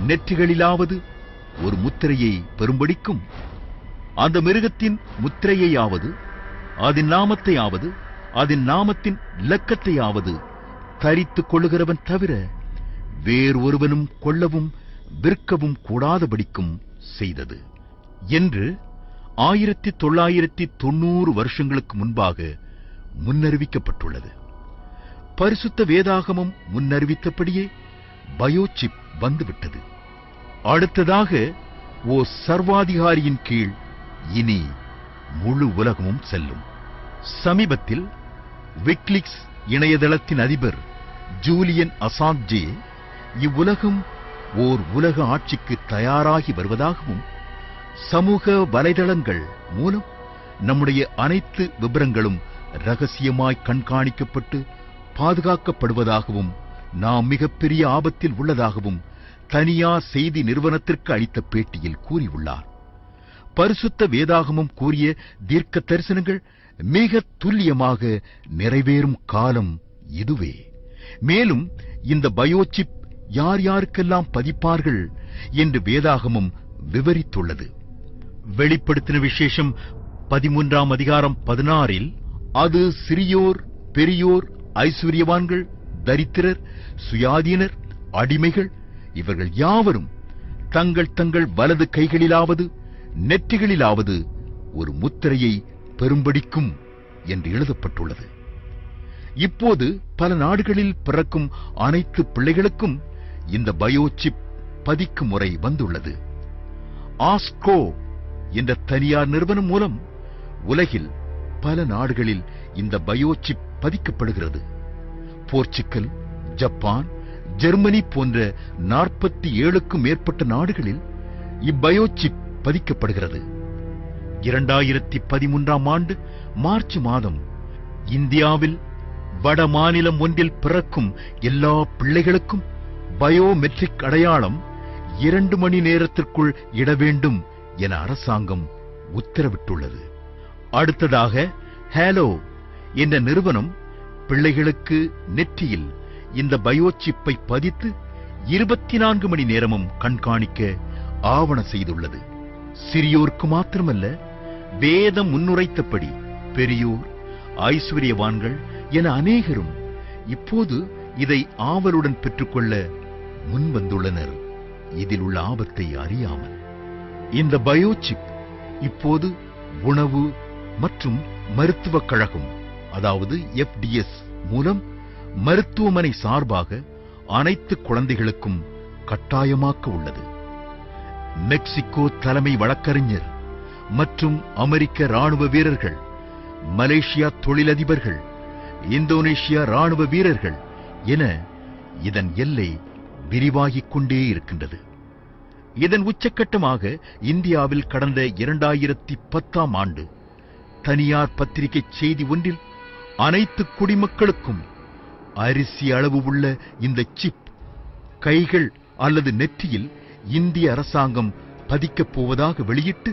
நெற்றிகளிலாவது ஒரு முத்திரையை பெறும்படிக்கும் அந்த மிருகத்தின் முத்திரையையாவது அதன் நாமத்தையாவது அதன் நாமத்தின் இலக்கத்தையாவது தரித்துக் கொள்ளுகிறவன் தவிர வேறு ஒருவனும் கொள்ளவும் விற்கவும் கூடாதபடிக்கும் செய்தது என்று 1990 வருஷங்களுக்கு முன்பாக முன்னறிவிக்கப்பட்டுள்ளது. பரிசுத்த வேதாகமம் முன்னறிவித்தபடியே பயோசிப் வந்துவிட்டது. அடுத்ததாக சர்வாதிகாரியின் கீழ் இனி முழு உலகமும் செல்லும். சமீபத்தில் விக்கிலீக்ஸ் இணையதளத்தின் அதிபர் ஜூலியன் அசாஞ்சே இவ்வுலகம் உலக ஆட்சிக்கு தயாராகி வருவதாகவும் சமூக வலைதளங்கள் மூலம் நம்முடைய அனைத்து விபரங்களும் ரகசியமாய் கண்காணிக்கப்பட்டு பாதுகாக்கப்படுவதாகவும் நாம் மிகப்பெரிய ஆபத்தில் உள்ளதாகவும் தனியார் செய்தி நிறுவனத்திற்கு அளித்த பேட்டியில் கூறியுள்ளார். பரிசுத்த வேதாகமம் கூறிய தீர்க்க தரிசனங்கள் மிக துல்லியமாக நிறைவேறும் காலம் இதுவே. மேலும் இந்த பயோசிப் யார் யாருக்கெல்லாம் பதிப்பார்கள் என்று வேதாகமம் விவரித்துள்ளது. வெளிப்படுத்தின விசேஷம் 13ஆம் அதிகாரம் 16 அது சிறியோர் பெரியோர் ஐஸ்வர்யவான்கள் தரித்திரர் சுயாதீனர் அடிமைகள் இவர்கள் யாவரும் தங்கள் தங்கள் வலது கைகளிலாவது நெற்றிகளிலாவது ஒரு முத்திரையை பெறும்படிக்கும் என்று எழுதப்பட்டுள்ளது. இப்போது பல நாடுகளில் பிறக்கும் அனைத்து பிள்ளைகளுக்கும் இந்த பயோசிப் பதிக்கும் முறை வந்துள்ளது. ஆஸ்கோ என்ற தனியார் நிறுவனம் மூலம் உலகில் பல நாடுகளில் இந்த பயோசிப் பதிக்கப்படுகிறது. போர்ச்சுகல், ஜப்பான், ஜெர்மனி போன்ற 47க்கும் மேற்பட்ட நாடுகளில் இப்பயோசிப் பதிக்கப்படுகிறது. 2013ஆம் ஆண்டு மார்ச் மாதம் இந்தியாவில் வட மாநிலம் ஒன்றில் பிறக்கும் எல்லா பிள்ளைகளுக்கும் பயோமெட்ரிக் அடையாளம் 2 மணி நேரத்திற்குள் இட வேண்டும் என அரசாங்கம் உத்தரவிட்டுள்ளது. அடுத்ததாக ஹேலோ என்ற நிறுவனம் பிள்ளைகளுக்கு நெற்றியில் இந்த பயோசிப்பை பதித்து 24 மணி நேரமும் கண்காணிக்க ஆவண செய்துள்ளது. சிறியோருக்கு மாத்திரமல்ல, வேதம் முன்னுரைத்தபடி பெரியோர் ஐஸ்வர்யவான்கள் என அநேகரும் இப்போது இதை ஆவலுடன் பெற்றுக்கொள்ள முன்வந்துள்ளனர், இதில் உள்ள ஆபத்தை அறியாமல். இந்த பயோசிப் இப்போது உணவு மற்றும் மருத்துவக் கழகம், அதாவது FDS மூலம் மருத்துவமனை சார்பாக அனைத்து குழந்தைகளுக்கும் கட்டாயமாக்க உள்ளது. மெக்சிகோ தலைமை வழக்கறிஞர் மற்றும் அமெரிக்க ராணுவ வீரர்கள், மலேசியா தொழிலதிபர்கள், இந்தோனேஷியா ராணுவ வீரர்கள் என இதன் எல்லை விரிவாகிக் கொண்டே இருக்கின்றது. இதன் உச்சக்கட்டமாக இந்தியாவில் கடந்த 2010ஆம் ஆண்டு தனியார் பத்திரிகை செய்தி ஒன்றில் அனைத்து குடிமக்களுக்கும் அரிசி அளவு உள்ள இந்த சிப் கைகள் அல்லது நெற்றியில் இந்திய அரசாங்கம் பதிக்கப் போவதாக வெளியிட்டு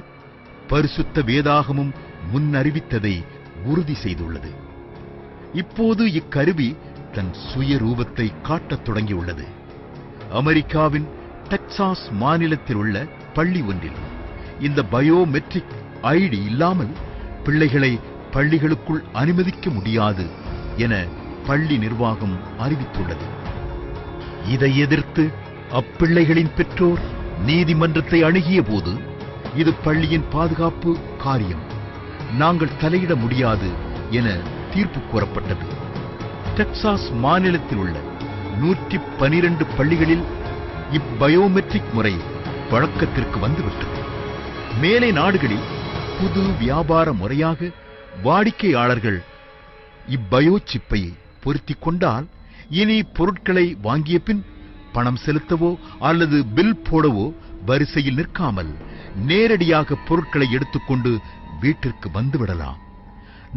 பரிசுத்த வேதாகமும் முன்னறிவித்ததை உறுதி செய்துள்ளது. இப்போது இக்கருவி தன் சுயரூபத்தை காட்டத் தொடங்கியுள்ளது. அமெரிக்காவின் டெக்சாஸ் மாநிலத்தில் உள்ள பள்ளி ஒன்றில் இந்த பயோமெட்ரிக் ஐடி இல்லாமல் பிள்ளைகளை பள்ளிகளுக்குள் அனுமதிக்க முடியாது என பள்ளி நிர்வாகம் அறிவித்துள்ளது. இதை எதிர்த்து அப்பிள்ளைகளின் பெற்றோர் நீதிமன்றத்தை அணுகிய போது இது பள்ளியின் பாதுகாப்பு காரியம், நாங்கள் தலையிட முடியாது என தீர்ப்பு கூறப்பட்டது. டெக்சாஸ் மாநிலத்தில் உள்ள 112 பள்ளிகளில் இப்பயோமெட்ரிக் முறை வழக்கத்திற்கு வந்துவிட்டது. மேலை நாடுகளில் புது வியாபார முறையாக வாடிக்கையாளர்கள் இப்பயோசிப்பை பொருத்திக் கொண்டால் இனி பொருட்களை வாங்கிய பின் பணம் செலுத்தவோ அல்லது பில் போடவோ வரிசையில் நிற்காமல் நேரடியாக பொருட்களை எடுத்துக்கொண்டு வீட்டிற்கு வந்துவிடலாம்.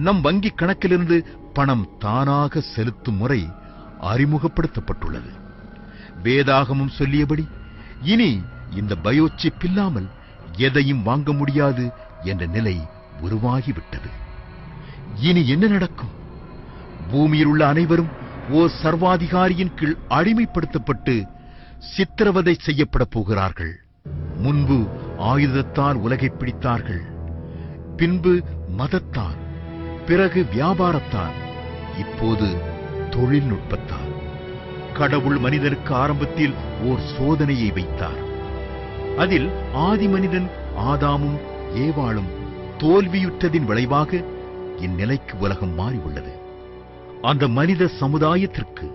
நம் வங்கிக் கணக்கிலிருந்து பணம் தானாக செலுத்தும் முறை அறிமுகப்படுத்தப்பட்டுள்ளது. வேதாகமும் சொல்லியபடி இனி இந்த பயோசிப் இல்லாமல் எதையும் வாங்க முடியாது என்ற நிலை உருவாகிவிட்டது. இனி என்ன நடக்கும்? பூமியில் உள்ள அனைவரும் ஓர் சர்வாதிகாரியின் கீழ் அடிமைப்படுத்தப்பட்டு சித்திரவதை செய்யப்படப் போகிறார்கள். முன்பு ஆயுதத்தால் உலகை பிடித்தார்கள், பின்பு மதத்தால், பிறகு வியாபாரத்தால், இப்போது தொழில்நுட்பத்தால். கடவுள் மனிதனுக்கு ஆரம்பத்தில் ஓர் சோதனையை வைத்தார். அதில் ஆதி மனிதன் ஆதாமும் ஏவாளும் தோல்வியுற்றதின் விளைவாக இந்நிலைக்கு உலகம் மாறி உள்ளது. அந்த மனித சமுதாயத்திற்கு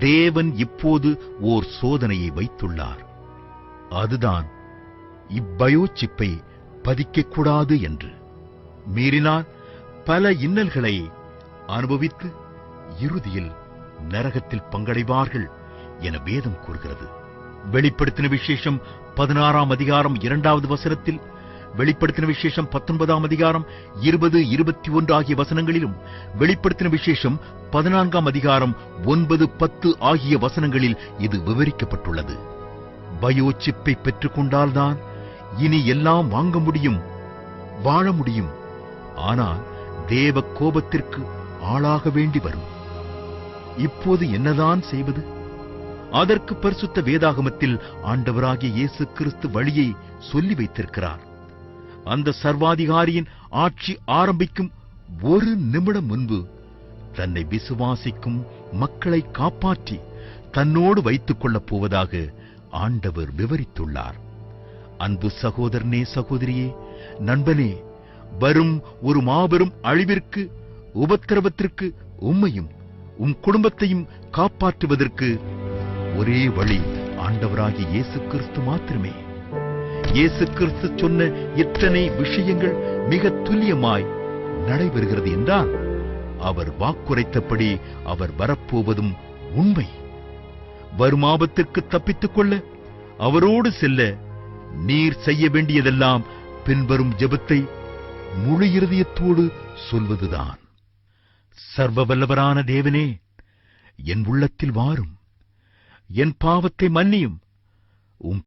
தேவன் இப்போது ஓர் சோதனையை வைத்துள்ளார். அதுதான் இப்பயோசிப்பை பதிக்கக்கூடாது என்று. மீறினால் பல இன்னல்களை அனுபவித்து இறுதியில் நரகத்தில் பங்கடைவார்கள் என வேதம் கூறுகிறது. வெளிப்படுத்தின விசேஷம் 16ஆம் அதிகாரம் 2வது வசனத்தில், வெளிப்படுத்தின விசேஷம் 19ஆம் அதிகாரம் 20, 21 ஆகிய வசனங்களிலும், வெளிப்படுத்தின விசேஷம் 14ஆம் அதிகாரம் 9, 10 ஆகிய வசனங்களில் இது விவரிக்கப்பட்டுள்ளது. பயோசிப்பை பெற்றுக் கொண்டால்தான் இனி எல்லாம் வாங்க முடியும், வாழ முடியும். ஆனால் தேவ கோபத்திற்கு ஆளாக வேண்டி வரும். இப்போது என்னதான் செய்வது? அதற்கு பரிசுத்த வேதாகமத்தில் ஆண்டவராகிய இயேசு கிறிஸ்து வழியை சொல்லி வைத்திருக்கிறார். அந்த சர்வாதிகாரியின் ஆட்சி ஆரம்பிக்கும் ஒரு நிமிடம் முன்பு தன்னை விசுவாசிக்கும் மக்களை காப்பாற்றி தன்னோடு வைத்துக் கொள்ளப் போவதாக ஆண்டவர் விவரித்துள்ளார். அன்பு சகோதரனே, சகோதரியே, நண்பனே, வரும் ஒரு மாபெரும் அழிவிற்கு, உபத்திரவத்திற்கு உம்மையும் உம் குடும்பத்தையும் காப்பாற்றுவதற்கு ஒரே வழி ஆண்டவராகிய இயேசு கிறிஸ்து மாத்திரமே. இயேசு கிறிஸ்து சொன்ன இத்தனை விஷயங்கள் மிக துல்லியமாய் நடைபெறுகிறது என்றால் அவர் வாக்குரைத்தபடி அவர் வரப்போவதும் உண்மை. வரும் ஆபத்திற்கு தப்பித்துக் கொள்ள, அவரோடு செல்ல நீர் செய்ய வேண்டியதெல்லாம் பின்வரும் ஜெபத்தை முழு இருதயத்தோடு சொல்வதுதான். சர்வ வல்லவரான தேவனே, என் உள்ளத்தில் வாரும், என் பாவத்தை மன்னியும், உம்